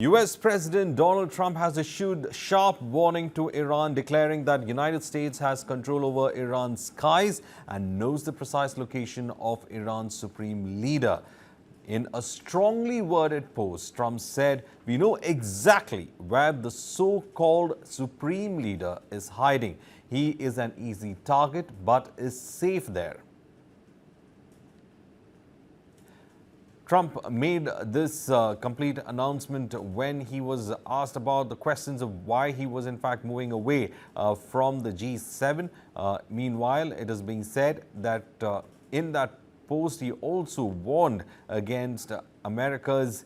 US President Donald Trump has issued sharp warning to Iran, declaring that United States has control over Iran's skies and knows the precise location of Iran's Supreme Leader. In a strongly worded post, Trump said, "We know exactly where the so-called Supreme Leader is hiding. He is an easy target, but is safe there." Trump made this complete announcement when he was asked about the questions of why he was in fact moving away from the G7. Meanwhile, it is being said that in that post, he also warned against America's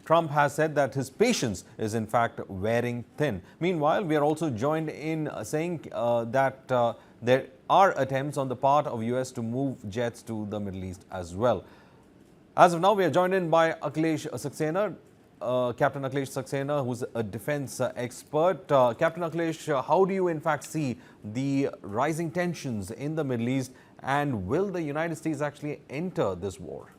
Trump has said that his patience is in fact wearing thin. Meanwhile, we are also joined in saying that there are attempts on the part of US to move jets to the Middle East as well. As of now, we are joined in by Akhilesh Saxena, Captain Akhilesh Saxena, who's a defense expert. Captain Akhilesh, how do you in fact see the rising tensions in the Middle East, and will the United States actually enter this war?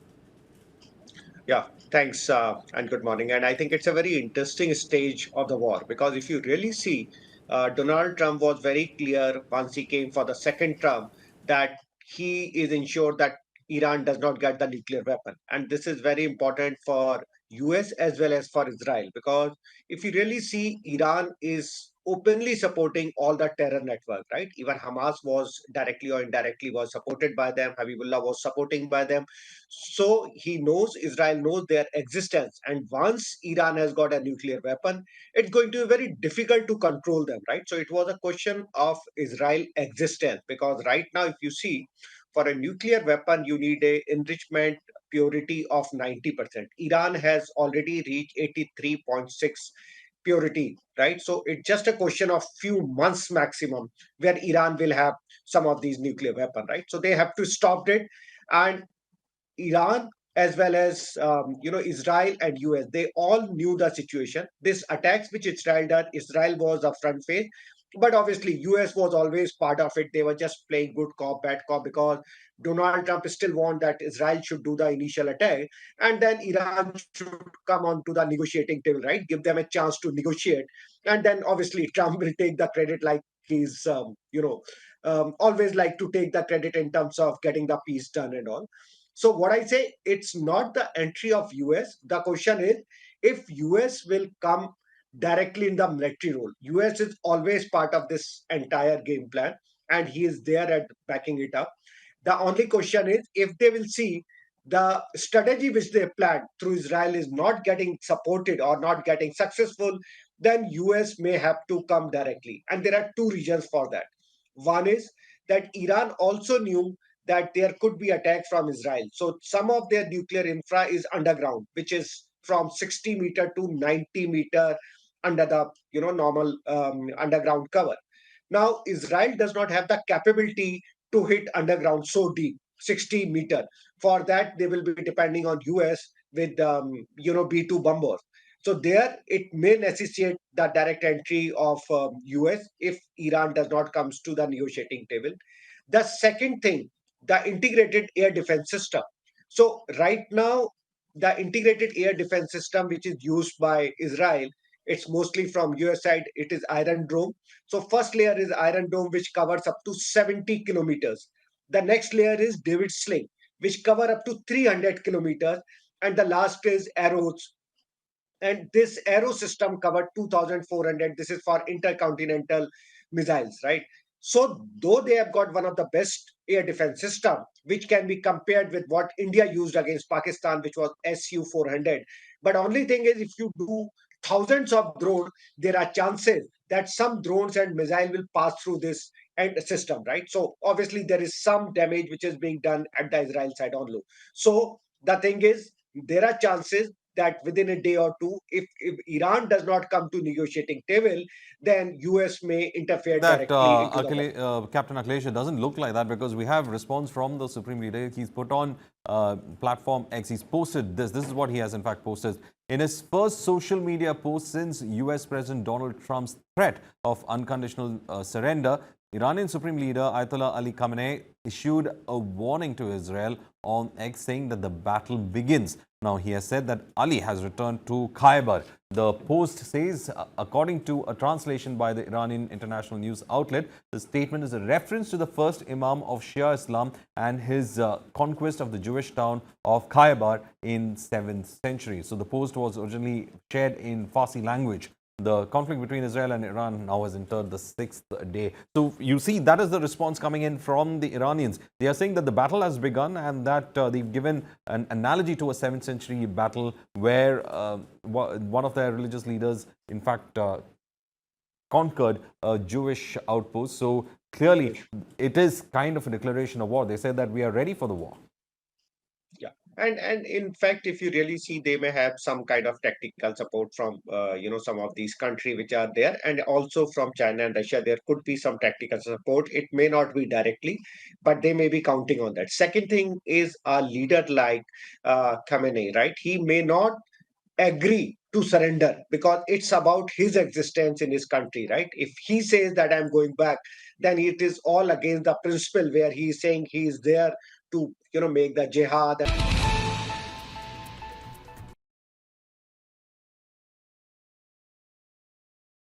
Yeah, thanks, and good morning. And I think it's a very interesting stage of the war because if you really see, Donald Trump was very clear once he came for the second term that he is ensured that Iran does not get the nuclear weapon. And this is very important for US as well as for Israel because if you really see, Iran is openly supporting all the terror network, right? Even Hamas was directly or indirectly was supported by them. Habibullah was supporting by them, so he knows, Israel knows their existence. And once Iran has got a nuclear weapon, it's going to be very difficult to control them, right? So it was a question of Israel existence because right now, if you see, for a nuclear weapon, you need a enrichment purity of 90%. Iran has already reached 83.6 purity, right? So it's just a question of few months maximum where Iran will have some of these nuclear weapon, right? So they have to stop it. And Iran as well as Israel and US, they all knew the situation. This attacks which Israel done, Israel was a front face, but obviously US was always part of it. They were just playing good cop, bad cop because Donald Trump still want that Israel should do the initial attack, and then Iran should come on to the negotiating table, right? Give them a chance to negotiate, and then obviously Trump will take the credit like he's always like to take the credit in terms of getting the peace done and all. So what I say, it's not the entry of US. The question is if US will come directly in the military role. US is always part of this entire game plan, and he is there at backing it up. The only question is if they will see the strategy which they planned through Israel is not getting supported or not getting successful, then US may have to come directly. And there are two reasons for that. One is that Iran also knew that there could be attacks from Israel. So some of their nuclear infra is underground, which is from 60-meter to 90-meter under the normal underground cover. Now Israel does not have the capability to hit underground so deep, 60-meter. For that, they will be depending on US with B-2 bombers. So there, it may necessitate the direct entry of US if Iran does not comes to the negotiating table. The second thing, the integrated air defense system. So right now, the integrated air defense system, which is used by Israel, it's mostly from US side. It is Iron Dome. So first layer is Iron Dome, which covers up to 70 kilometers. The next layer is David Sling, which cover up to 300 kilometers. And the last is Arrows, and this arrow system covered 2400. This is for intercontinental missiles, right? So though they have got one of the best air defense system, which can be compared with what India used against Pakistan, which was Su-400, but only thing is if you do thousands of drones, there are chances that some drones and missile will pass through this and system, right? So obviously there is some damage which is being done at the Israel side only. So the thing is, there are chances that within a day or two, if Iran does not come to negotiating table, then US may interfere That directly into the war. Captain Akhilesh, it doesn't look like that because we have response from the Supreme Leader. He's put on platform X. He's posted this. This is what he has in fact posted. In his first social media post since US President Donald Trump's threat of unconditional surrender, Iranian Supreme Leader Ayatollah Ali Khamenei issued a warning to Israel on X, saying that the battle begins. Now, he has said that Ali has returned to Khyber. The Post says, according to a translation by the Iranian international news outlet, the statement is a reference to the first Imam of Shia Islam and his conquest of the Jewish town of Khyber in 7th century. So the Post was originally shared in Farsi language. The conflict between Israel and Iran now has entered the 6th day. So you see, that is the response coming in from the Iranians. They are saying that the battle has begun and that they've given an analogy to a 7th century battle where one of their religious leaders, in fact, conquered a Jewish outpost. So clearly, it is kind of a declaration of war. They said that we are ready for the war. Yeah, and in fact, if you really see, they may have some kind of tactical support from some of these countries which are there, and also from China and Russia. There could be some tactical support. It may not be directly, but they may be counting on that. Second thing is a leader like Khamenei, right? He may not agree to surrender because it's about his existence in his country, right? If he says that I'm going back, then it is all against the principle where he is saying he is there to make the jihad.